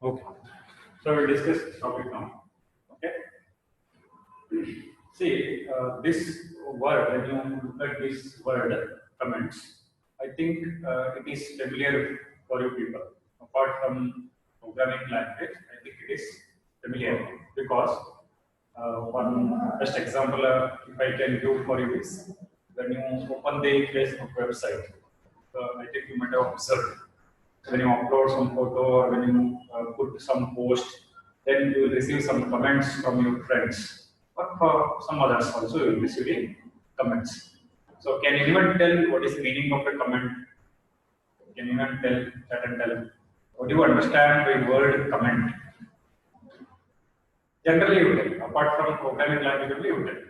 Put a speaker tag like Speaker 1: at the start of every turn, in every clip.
Speaker 1: Okay. So we'll discuss this topic now. Okay. See, this word, when you look at this word, comments, I think it is familiar for you people. Apart from programming language, I think it is familiar because one best example if I can give for you is when you open the Facebook website, I think you might have observed when you upload some photo or when you put some post, then you will receive some comments from your friends. But for some others also, you will receive comments. So, can anyone tell what is the meaning of a comment? Can anyone tell, chat and tell? What do you understand by word comment? Generally, you tell. Apart from programming language, only you tell.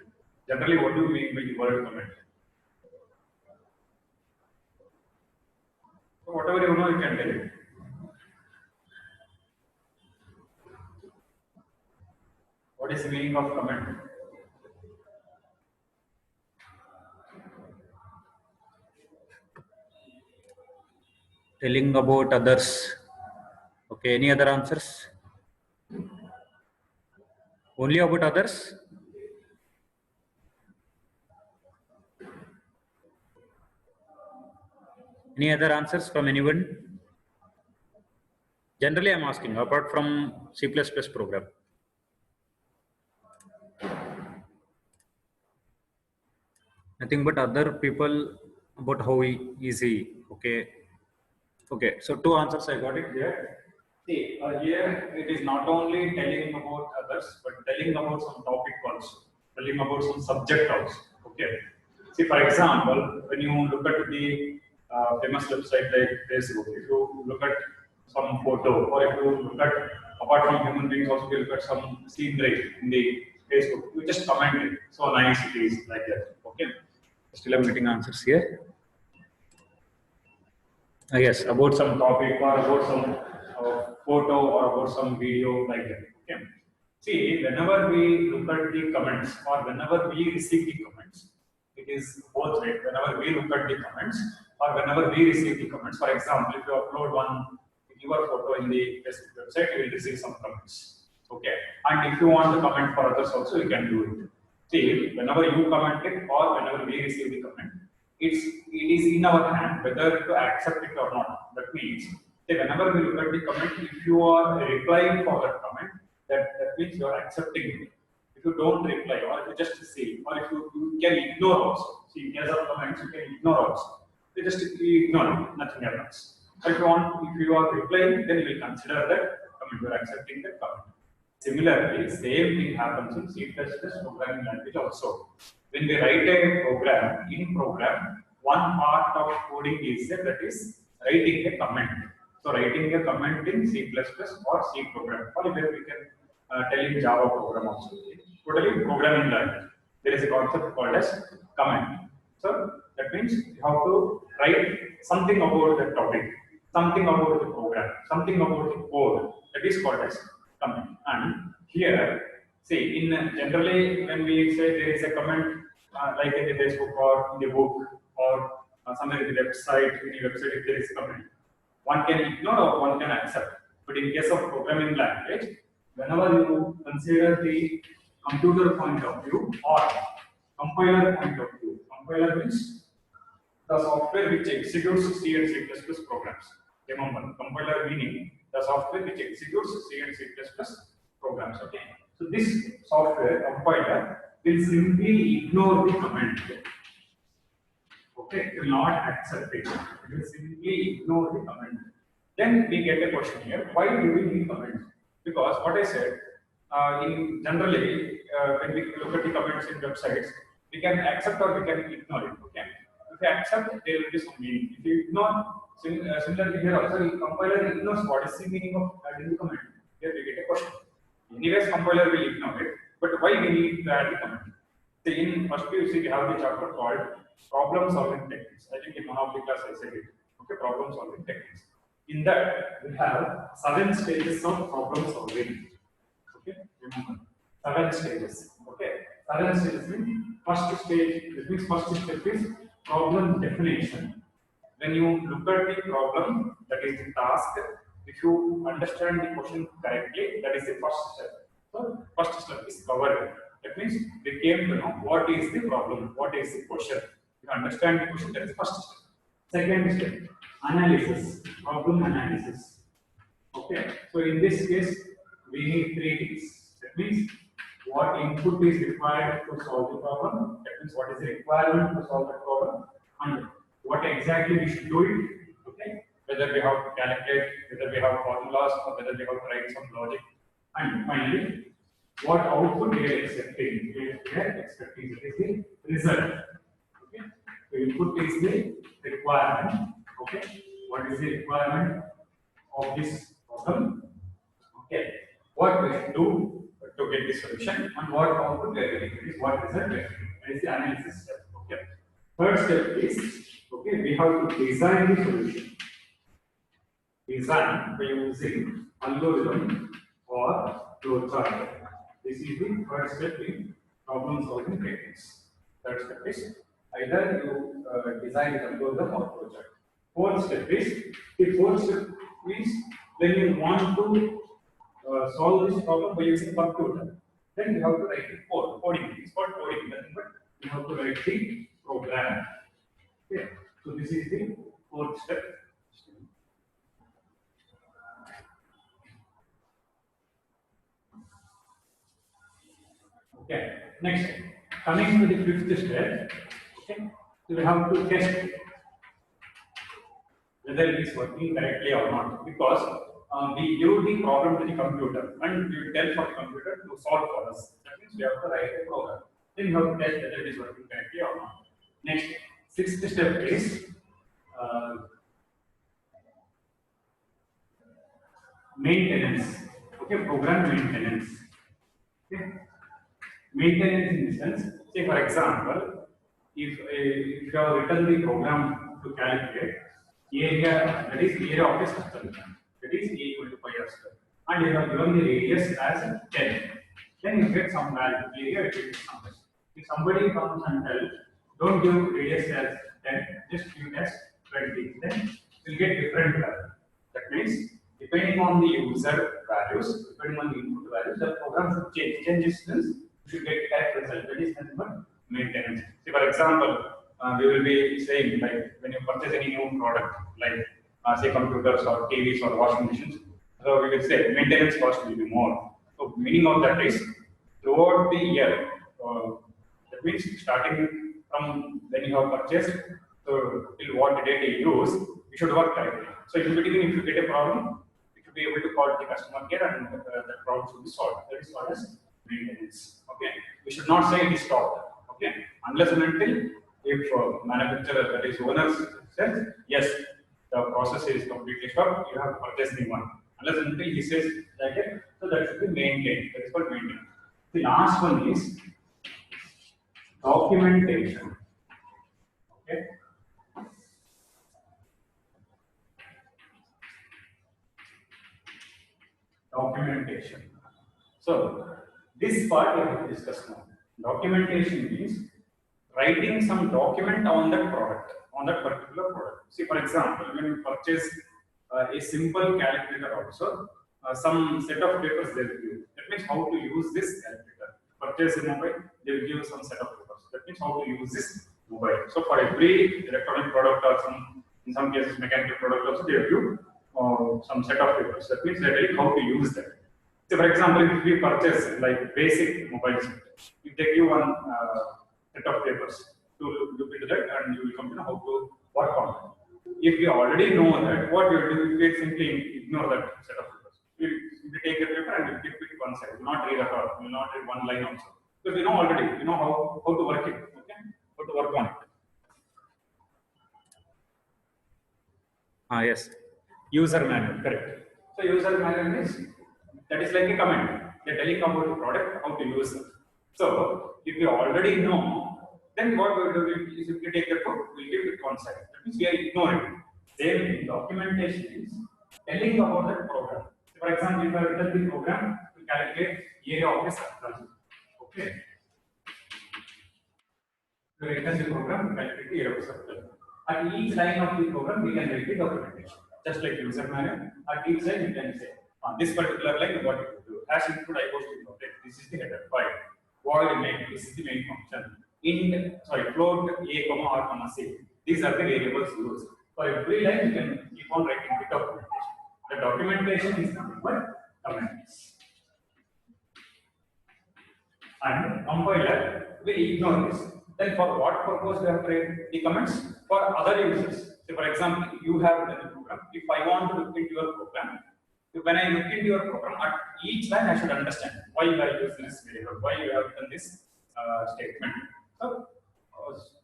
Speaker 1: Generally, what do you mean by the word comment? So, whatever you know, you can tell it. What is the meaning of comment? Telling about others. Okay, any other answers? Only about others? Any other answers from anyone? Generally, I'm asking, apart from C++ program. Nothing but other people about how easy. Okay. Okay, so two answers I got it here. See, here it is not only telling about others, but telling about some topic also, telling about some subject also. Okay. See, for example, when you look at the famous website like Facebook, if you look at some photo, or if you look at, apart from human beings, also you look at some scenery in the Facebook, you just comment it. So nice it is, like that. Okay. Still I'm getting answers here. Yes, about some topic or about some photo or about some video like that. Okay. See, whenever we look at the comments or whenever we receive the comments, it is both way. Whenever we look at the comments or whenever we receive the comments, for example, if you upload your photo in the Facebook website, you will receive some comments. Okay. And if you want to comment for others also, you can do it. See, whenever you comment it or whenever we receive the comment, it is in our hand whether to accept it or not. That means, say, whenever we look at the comment, if you are replying for that comment, that means you are accepting it. If you don't reply, or if you just see, or if you can ignore also. See, in case of comments, you can ignore also. You just ignore it, nothing happens. But if you are replying, then you will consider that comment. You are accepting that comment. Similarly, same thing happens in C++ programming language also. When we write a program, in program, one part of coding is that is writing a comment. So writing a comment in C++ or C program, or even we can tell in Java program also. Totally programming language. There is a concept called as comment. So that means you have to write something about the topic, something about the program, something about the code. That is called as comment. And here, see, in generally when we say there is a comment like in the Facebook or in the book or somewhere in the website, if there is comment, one can ignore or one can accept. But in case of programming language, whenever you consider the computer point of view or compiler point of view, compiler means the software which executes C and C++ programs. Remember, compiler meaning the software which executes C and C++ programs. Okay. So this software compiler will simply ignore the comment. Okay, it will not accept it. It will simply ignore the comment. Then we get a question here: why do we need comments? Because what I said, in generally when we look at the comments in websites, we can accept or we can ignore it. Okay, if you accept, there will be some meaning. If you ignore, similarly here also, the compiler ignores what is the meaning of adding the comment. Here we get a question. Anyways, compiler will ignore it, but why we need to add the comment? So in first PUC, we have the chapter called problem solving techniques. I think in one of the class I said it. Okay, problem solving techniques. In that, we have 7 stages of problem solving. Okay, remember 7 stages. Okay, 7 stages means first stage. This means first step is problem definition. When you look at the problem, that is the task, If you understand the question correctly, that is the first step. So first step is covered. That means we came to know what is the problem, what is the question. You understand the question, that is the first step. Second step, analysis, problem analysis. Okay, so in this case, we need three things. That means what input is required to solve the problem. That means what is the requirement to solve the problem, and what exactly we should do it. Okay, whether we have to calculate, whether we have formulas, or whether we have to write some logic, and finally, what output we are expecting. We are expecting it is the result. Okay, the input is the requirement. Okay, what is the requirement of this problem? Okay, what we should do to get the solution and what output we are getting. It is what result we are getting. That is the analysis step. Okay. Third step is, okay, we have to design the solution. Design by using algorithm or flowchart. This is the first step in problem solving techniques. Third step is either you design the algorithm or flowchart. Fourth step is, the fourth step is when you want to solve this problem by using computer, then you have to write the code. Coding is called coding, nothing but you have to write the program. Okay, so this is the fourth step. Okay, next, coming to the fifth step, okay, so we have to test whether it is working correctly or not, because we give the problem to the computer and we tell for the computer to solve for us. That means we have to write a program. Then you have to test whether it is working correctly or not. Next, sixth step is maintenance. Okay, program maintenance. Okay. Maintenance in the sense, say for example, if you have written the program to calculate area, that is area of a circle, that is A equal to pi r square, and you have given the radius as 10, then you get some value, area it will be some value. If somebody comes and tells, don't give radius as 10, just give it as 20, then you will get different value. That means, depending on the user values, depending on the input values, the program should change. Changes means you should get correct result. That is nothing but maintenance. See, for example, we will be saying, like when you purchase any new product, like say computers or TVs or washing machines, so we will say maintenance cost will be more. So meaning of that is throughout the year. That means starting from when you have purchased, so till what date you use, we should work correctly. So in between, if you get a problem, you should be able to call the customer care and that problem should be solved. That is called as maintenance. Okay, we should not say it is stopped. Okay, unless and until if manufacturer, that is owner, says yes, the process is completely stopped, you have to purchase new one. Unless and until he says like that, so that should be maintained. That is called maintenance. The last one is documentation. Okay. Documentation. So this part we have to discuss now. Documentation means writing some document on that product, on that particular product. See, for example, when you purchase a simple calculator also, some set of papers they will give. That means how to use this calculator. Purchase a mobile, they will give some set of papers. That means how to use this mobile. So for every electronic product or some, in some cases mechanical product also, they will give some set of papers. That means they tell you how to use that. So for example, if we purchase like basic mobile set, if they give one set of papers to look into that, and you will come to know how to work on it. If we already know that, what we will do, we will simply ignore that set of papers. We will simply take the paper and we will keep it one side. We will not read at all. We will not read one line also. Because we know already, we know how to work it. Okay, how to work on it. Yes. User manual, correct. So user manual is, that is like a comment. They're telling about the product, how to use it. So if you already know, then what we will do is if we take the book, we'll give it one side. That means we are ignoring. Same documentation is telling about the program. So for example, if I written the program to calculate area of a circle. Okay. We written the program to calculate the area of a circle. At each line of the program, we can write the documentation. just like user manual. At each line you can say on this particular line what you do. Hash input I post input. This is the header file. Void main. This is the main function. Float a comma r comma c. These are the variables used. For every line you can keep on writing the documentation. The documentation is nothing but comments. And compiler will ignore this. Then for what purpose we have created the comments? For other users. So for example, you have done a program. If I want to look into your program, when I look into your program, at each line I should understand why you have used this variable, why you have done this statement. So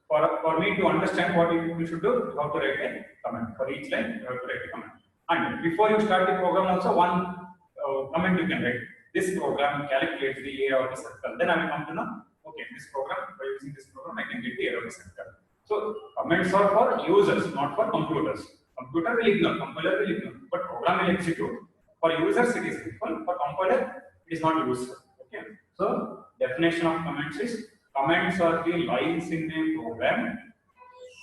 Speaker 1: for me to understand what you should do, you have to write a comment. For each line, you have to write a comment. And before you start the program, also one comment you can write. This program calculates the area of the circle. Then I will come to know, okay, this program, by using this program, I can get the area of the circle. So comments are for users, not for computers. Computer will ignore, compiler will ignore, but program will execute. For users, it is useful. For compiler, it is not useful. Okay. So definition of comments is comments are the lines in a program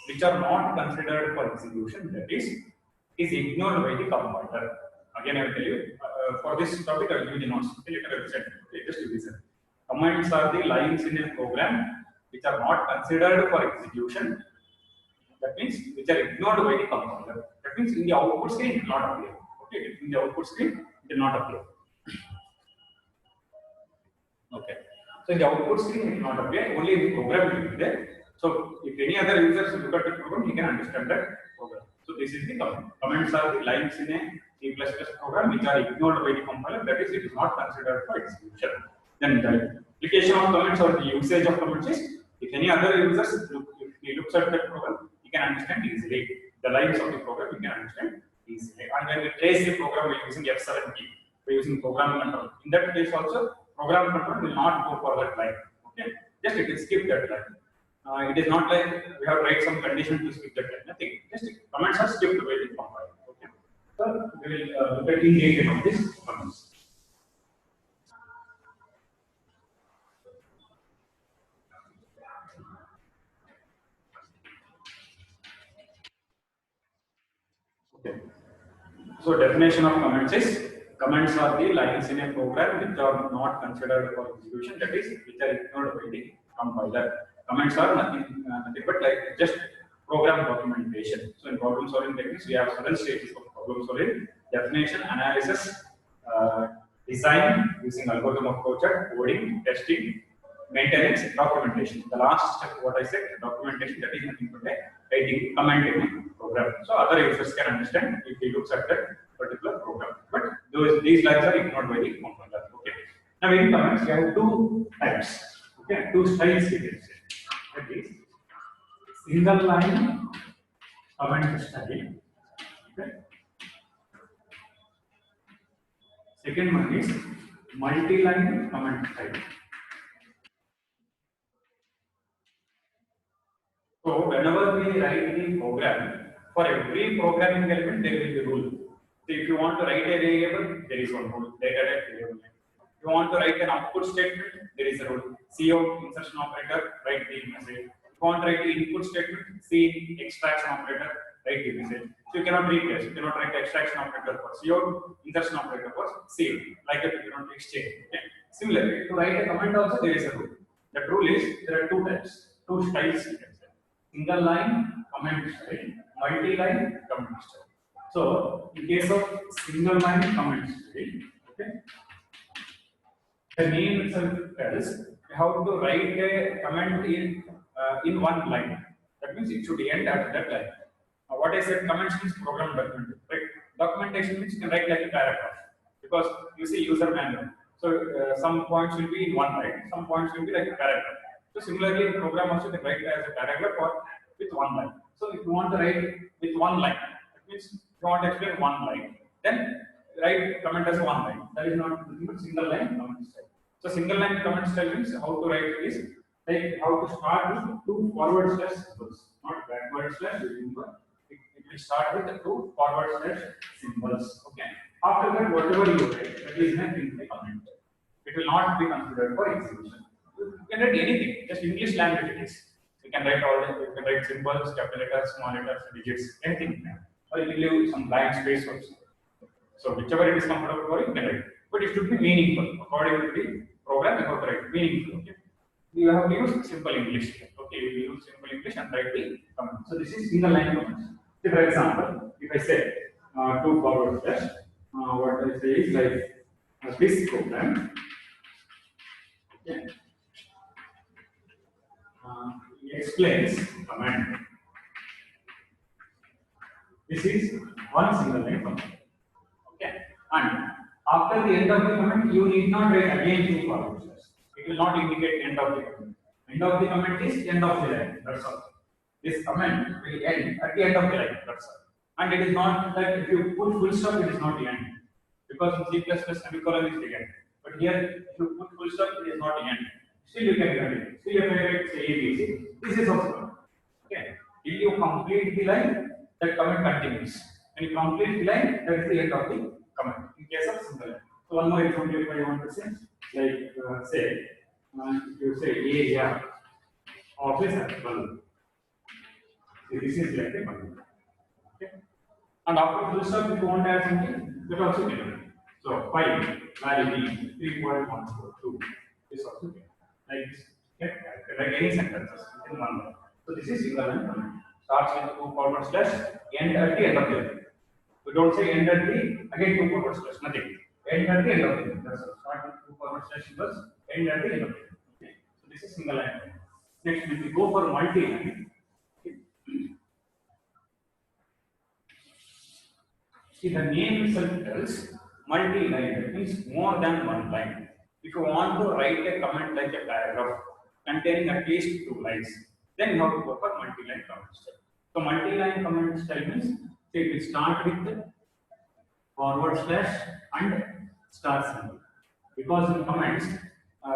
Speaker 1: which are not considered for execution. That is ignored by the compiler. Again, I will tell you, for this topic, I will give you the notes. Okay, just listen. Comments are the lines in a program which are not considered for execution. That means which are ignored by the compiler. That means in the output screen, it will not appear. Okay, in the output screen, it will not appear. Okay. So in the output screen, it will not appear. Only in the program it will be there. So if any other users look at the program, he can understand that program. So this is the comment. Comments are the lines in a C++ program which are ignored by the compiler. That is, it is not considered for execution. Then the application of comments or the usage of comments is, if any other users if he looks at that program, he can understand easily. The lines of the program he can understand easily. And when we trace the program, we are using F7 key. We are using program control. In that case also, program control will not go for that line. Okay, just it will skip that line. It is not like we have to write some condition to skip that line. Nothing. Just comments are skipped by the compiler. Okay. So we will look at in detail of this comments. Okay. So definition of comments is comments are the lines in a program which are not considered for execution. That is, which are ignored by the compiler. Comments are nothing but like just program documentation. So in problem solving techniques, we have several stages of problem solving: definition, analysis, design using algorithm of flowchart, coding, testing, maintenance, documentation. The last step, what I said, documentation, that is nothing but writing comment in a program. So other users can understand if he looks at that particular program. But these lines are ignored by the compiler. Okay. Now in comments, we have two types. Okay, two styles we can say. That is single line comment style. Okay. Second one is multi-line comment style. So whenever we write the program, for every programming element there will be a rule. So if you want to write a variable, there is one rule. Data type variable. If you want to write an output statement, there is a rule. CO insertion operator, write the message. If you want to write the input statement, C extraction operator, write the message. So you cannot replace. You cannot write extraction operator for CO, insertion operator for C. Like that you cannot exchange. Okay. Similarly, to write a comment also there is a rule. The rule is there are two types, two styles you can say. Single line comment style, multi-line comment style. So in case of single line comment style, okay, the name itself tells how to write a comment in one line. That means it should end at that line. What I said, comments means program documentation. Right? Documentation means you can write like a paragraph because you see user manual. So some points will be in one line, some points will be like a paragraph. So similarly, in program also you can write as a paragraph or with one line. So if you want to write with one line, that means if you want to explain one line, then write comment as one line. That is not single line comment style. So single line comment style means how to write is like how to start with two forward slash symbols, not backward slash symbol. It will start with the two forward slash symbols. Okay. After that, whatever you write, that is meant in the comment. It will not be considered for execution. You can write anything, just English language it is. You can write all the, you can write symbols, capital letters, small letters, digits, anything. or it will leave some blank space also. So whichever it is comfortable for you, you can write. But it should be meaningful according to the program. You have to write meaningful. Okay. You have to use simple English. Okay, you use simple English and write the comment. So this is single line comments. So for example, if I say two forward slash, what I say is like this program. Okay. Explains command. This is one single line comment. Okay. And after the end of the comment, you need not write again two forward slash. It will not indicate end of the comment. End of the comment is end of the line. That's all. This comment will end at the end of the line. That's all. And it is not that if you put full stop, it is not the end. Because in C++ semicolon is the end. But here, if you put full stop, it is not the end. Still you can continue. Still you can write say ABC. This is also okay. Till you complete the line, that comment continues. When you complete the line, that is the end of the comment. In case of single line. So one more example if I want to say, like say, if you say area of a circle. This is like a bundle. Okay. And after full stop, if you want to add something, that also can do. So 5 value b 3.142 is also can. Like this. Okay. Like any sentences in one line. So this is single line comment. Starts with two forward slash, end at the end of the line. We don't say end at the again two forward slash, nothing. End at the end of the line. That's all. Start with two forward slash plus end at the end of the line. Okay. So this is single line. Next, if we go for multi-line. See, the name itself tells multi-line, that means more than one line. If you want to write a comment like a paragraph containing at least 2 lines, then you have to go for multi-line comment style. So multi-line comment style means, say, it will start with the forward slash and star symbol. Because in comments,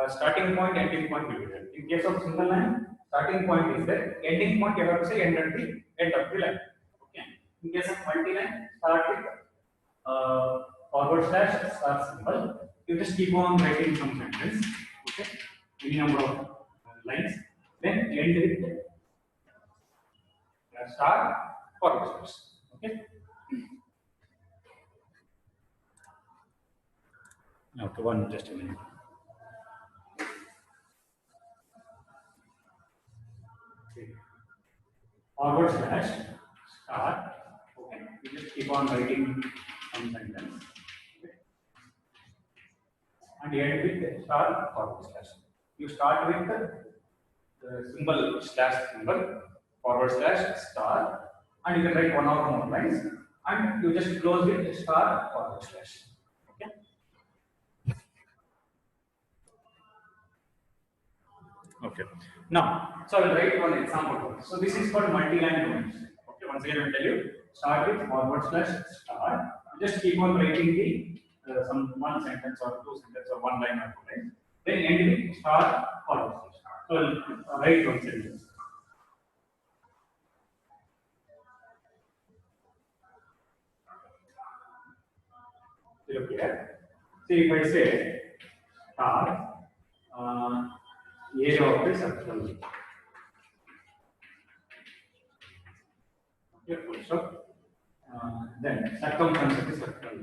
Speaker 1: starting point, ending point will be there. In case of single line, starting point is there, ending point you have to say end at the end of the line. Okay. In case of multi-line, start with forward slash star symbol. You just keep on writing some sentence. Okay. Any number of lines. Then end with star forward slash. Okay. Okay, just a minute. Okay. Forward slash star. Okay. You just keep on writing some sentence. Okay. And end with star forward slash. You start with the symbol slash symbol forward slash star, and you can write one or more lines, and you just close with star forward slash. Okay. Okay. Now, so I will write one example. So this is called multi-line comments. Okay. Once again, I will tell you. Start with forward slash star. You just keep on writing the some one sentence or two sentences or one line or two lines. Then end with star forward slash. So I'll write one sentence. Okay. See, if I say star area of a circle. Okay, full stop. Then circumference of the circle.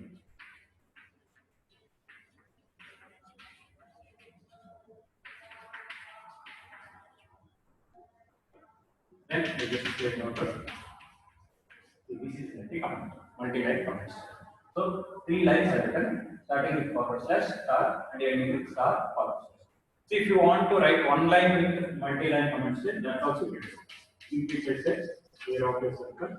Speaker 1: Then I just say noted. This is the multi-line comments. So 3 lines are written, starting with forward slash star and ending with star forward slash. See, if you want to write one line with multi-line comments, then that also good. Simply say area of a circle.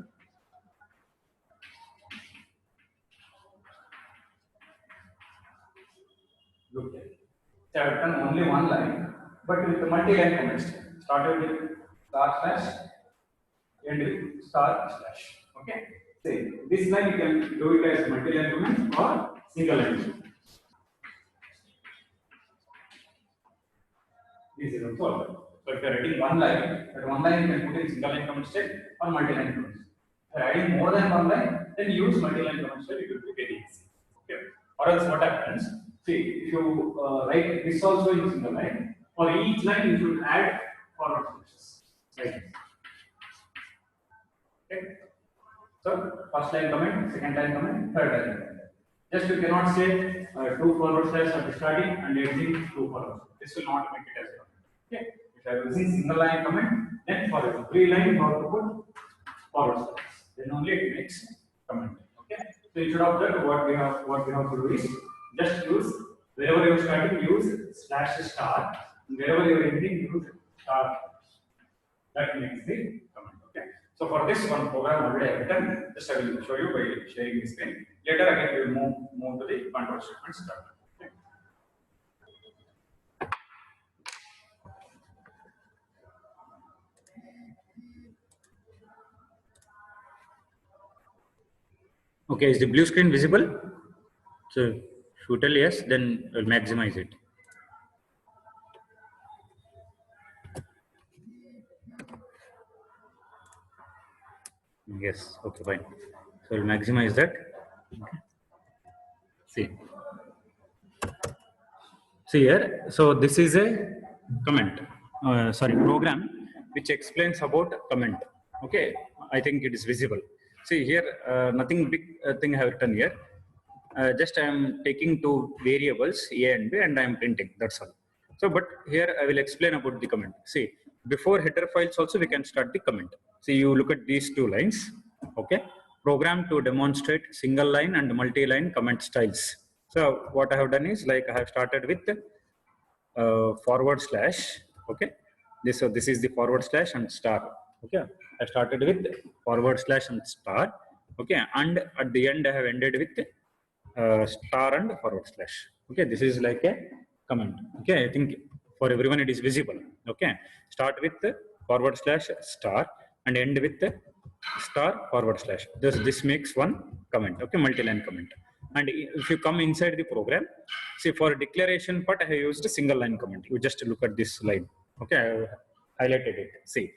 Speaker 1: Look here. So I have written only one line, but with the multi-line comments, started with star slash, end with star slash. Okay. Say this line you can do it as multi-line comments or single line comments. This is also. So if you are writing one line, that one line you can put in single line comment style or multi-line comments. If you are adding more than one line, then use multi-line comment style. It will be very easy. Okay. Or else what happens? See, if you write this also in single line, for each line you should add forward slashes. Right. Okay. So first line comment, second line comment, third line comment. Just you cannot say 2 forward slash at the starting and ending 2 forward. This will not make it as comment. Okay. If I am using single line comment, then for every line you have to put forward slash. Then only it makes comment. Okay. So instead of that, what we have to do is just use wherever you are starting, use slash star. Wherever you are ending, use star. That makes the comment. Okay. So for this one program already I have written, just I will show you by sharing the screen. Later again we will move to the control statement start. Okay. Okay, is the blue screen visible? So if you tell yes, then I'll maximize it. Yes, okay, fine. So I'll maximize that. Okay. See here, so this is a comment, program which explains about comment. Okay, I think it is visible. See here, nothing big thing I have written here. Just I am taking two variables A and B and I am printing, that's all. So, but here I will explain about the comment. See, before header files also we can start the comment. See, you look at these two lines, okay? Program to demonstrate single line and multi-line comment styles. So, what I have done is like I have started with forward slash, okay? So this is the forward slash and star, okay? I started with forward slash and star, okay? And at the end I have ended with star and forward slash. Okay, this is like a comment. Okay, I think for everyone it is visible. Okay, start with forward slash star and end with star forward slash. This makes one comment. Okay, multi-line comment. And if you come inside the program, see for declaration part I have used a single line comment. You just look at this line. Okay, I highlighted it. See,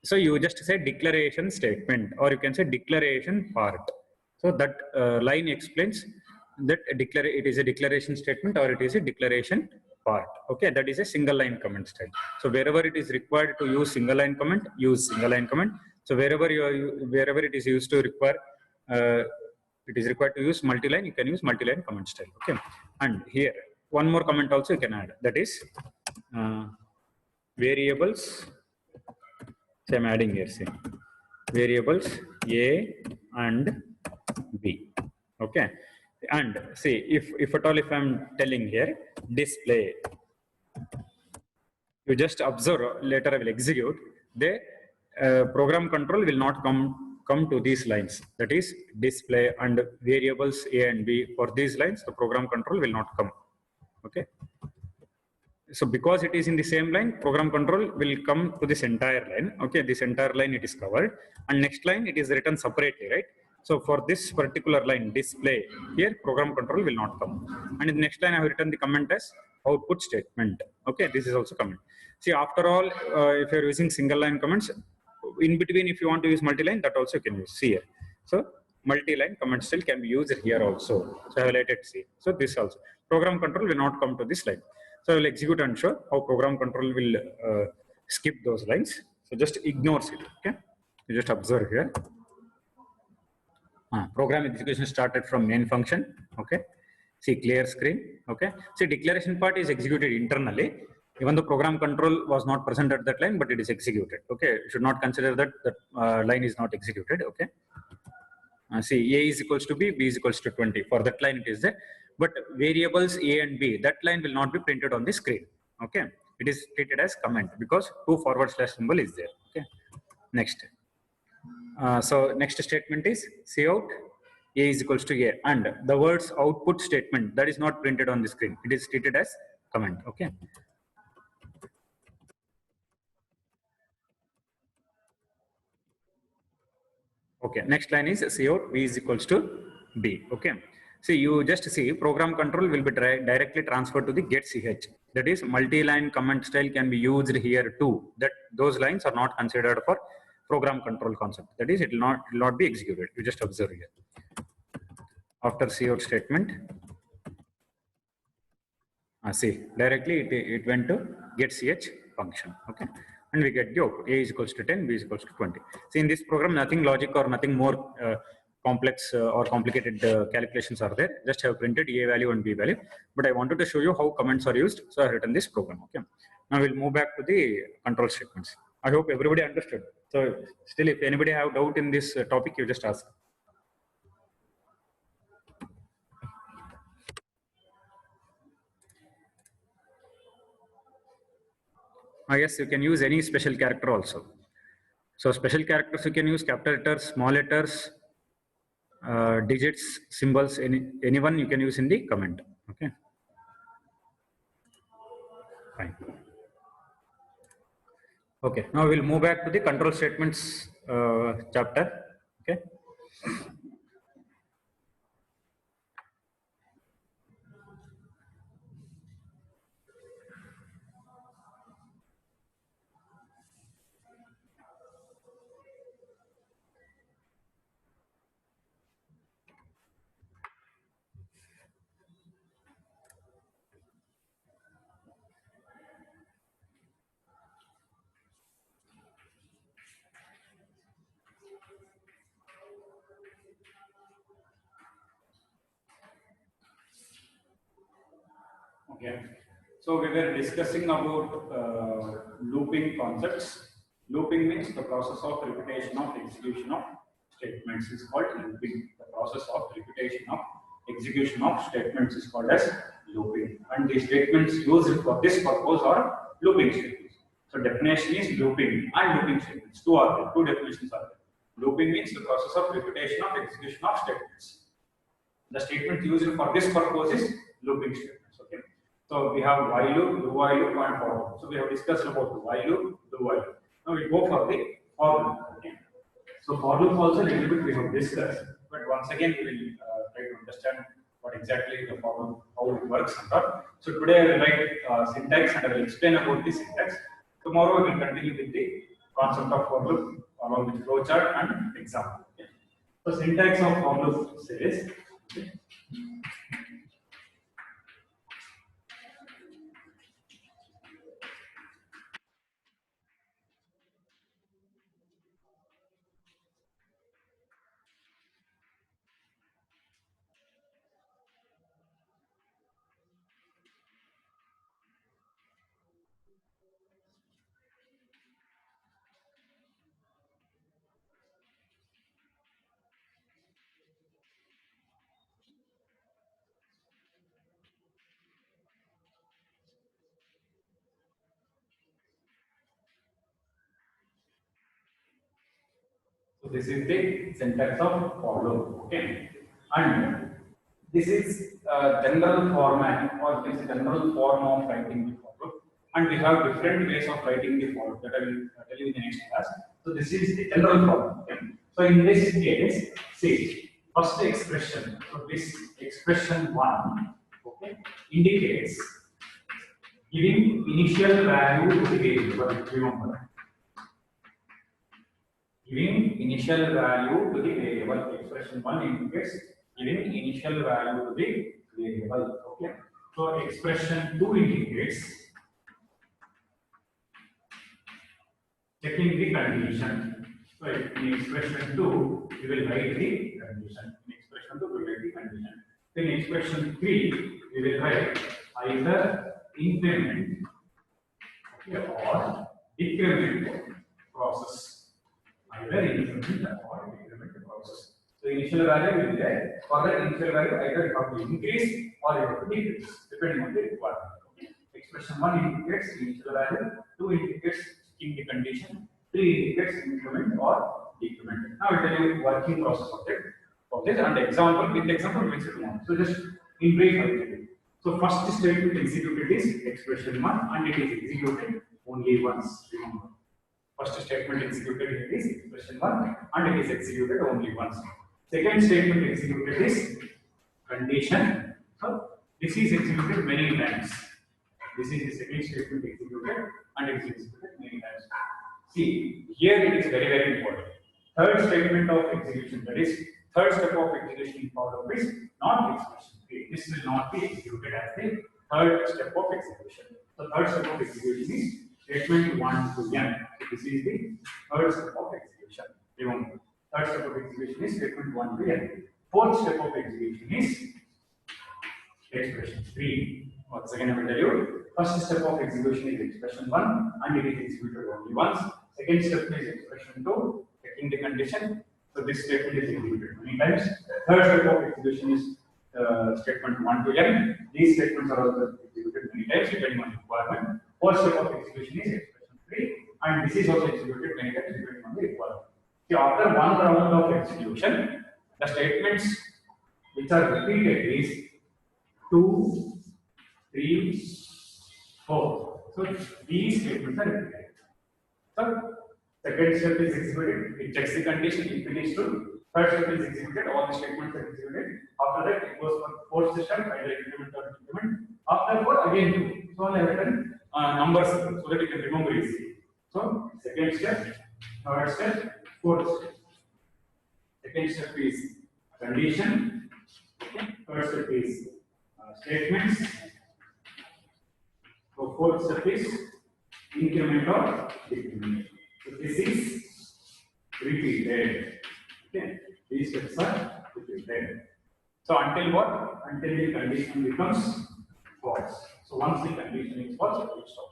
Speaker 1: so you just say declaration statement, or you can say declaration part. So that line explains that it is a declaration statement or it is a declaration part. Okay, that is a single line comment style. So wherever it is required to use single line comment, use single line comment. So wherever it is used to require, it is required to use multi-line, you can use multi-line comment style. Okay, and here one more comment also you can add. That is variables. So I'm adding here, say variables A and B. Okay, and see if at all if I'm telling here display, you just observe. Later I will execute. The program control will not come to these lines. That is display and variables A and B. For these lines, the program control will not come. Okay. So because it is in the same line, program control will come to this entire line. Okay, this entire line it is covered, and next line it is written separately, right? So for this particular line display here, program control will not come. And in the next line I have written the comment as output statement. Okay, this is also comment. See, after all, if you are using single line comments, in between if you want to use multi-line, that also you can use. See here. So multi-line comment still can be used here also. So I have highlighted C. So this also program control will not come to this line. So I will execute and show how program control will skip those lines. So just ignores it. Okay, you just observe here. Program execution started from main function. Okay, see clear screen. Okay, see declaration part is executed internally. Even the program control was not present at that line, but it is executed. Okay, you should not consider that that line is not executed. Okay, see A is equals to B, B is equals to 20. For that line it is there. But variables A and B, that line will not be printed on the screen. Okay, it is treated as comment because two forward slash symbol is there. Okay, next. So next statement is cout A is equals to A, and the words output statement that is not printed on the screen. It is treated as comment. Okay. Okay. Next line is cout B is equals to B. Okay. See, you just see program control will be directly transferred to the get ch. That is multi-line comment style can be used here too. That those lines are not considered for program control concept. That is, it will not be executed. You just observe here. After cout statement, see directly it went to get ch function. Okay. and we get the output. A is equals to 10, B is equals to 20. See, in this program, nothing logic or nothing more complex or complicated calculations are there. Just have printed A value and B value. But I wanted to show you how comments are used, so I have written this program. Okay. Now we'll move back to the control statements. I hope everybody understood. So still, if anybody have doubt in this topic, you just ask. Yes, you can use any special character also. So special characters you can use capital letters, small letters, digits, symbols, anyone you can use in the comment. Okay. Fine. Okay. Now we'll move back to the control statements chapter. Okay. Okay. So we were discussing about looping concepts. Looping means the process of repetition of execution of statements is called looping. The process of repetition of execution of statements is called as looping. And the statements used for this purpose are looping statements. So definition is looping and looping statements. Two are there. Two definitions are there. Looping means the process of repetition of execution of statements. The statement used for this purpose is looping statements. Okay. So we have while loop, do while loop, and for loop. So we have discussed about the while loop, do while loop. Now we go for the for loop. Okay. So for loop also a little bit we have discussed, but once again we will try to understand what exactly the for loop, how it works and all. So today I will write syntax and I will explain about the syntax. Tomorrow we will continue with the concept of for loop along with flowchart and example. Okay. So syntax of for loop says. Okay. So this is the syntax of for loop. Okay, and this is general format or this general form of writing the for loop. And we have different ways of writing the for loop that I will tell you in the next class. So this is the general form. Okay. So in this case, see first expression. So this expression one, okay, indicates giving initial value to the variable. Remember. Giving initial value to the variable. Expression 1 indicates giving initial value to the variable. Okay. So expression 2 indicates checking the condition. So in expression 2, we will write the condition. In expression 2, we will write the condition. In expression 3, we will write either increment, okay, or decrement process. Either increment or decrement process. So initial value will be there. For that initial value, either you have to increase or you have to decrease, depending on the requirement. Okay. Expression 1 indicates initial value, 2 indicates checking the condition, 3 indicates increment or decrement. Now I will tell you working process of it. Okay, and example with example which you want. So just in brief, I will tell you. So first statement executed is expression 1 and it is executed only once. Remember. First statement executed is expression 1 and it is executed only once. Second statement executed is condition. So this is executed many times. This is the second statement executed and it is executed many times. See, here it is very, very important. Third statement of execution, that is, third step of execution for loop is not execution. Okay. This will not be executed as the third step of execution. The third step of execution is statement 1 to n. So this is the third step of execution. Remember, third step of execution is statement 1 to n. Fourth step of execution is expression 3. Once again, I will tell you. First step of execution is expression 1 and it is executed only once. Second step is expression 2, checking the condition. So this statement is executed many times. Third step of execution is statement 1 to n. These statements are also executed many times depending on requirement. Fourth step of execution is expression 3 and this is also executed many times depending on the requirement. So after one round of execution, the statements which are repeated is 2, 3, 4. So these statements are repeated. So second step is executed, it checks the condition, if it is true. Third step is executed, all the statements are executed. After that, it goes for fourth step, either increment or decrement. After 4, again 2. So I have written numbers so that you can remember easily. So second step, third step, fourth step. Second step is condition. Third step is statements. So fourth step is increment or decrement. So this is repeated. Okay, these steps are repeated. So until what? Until the condition becomes false. So once the condition is false, it will stop.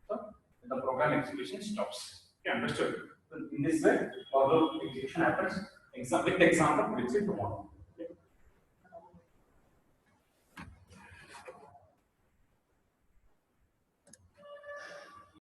Speaker 1: So the program execution stops. Okay, understood? So in this way, although execution happens, with example, we'll see tomorrow.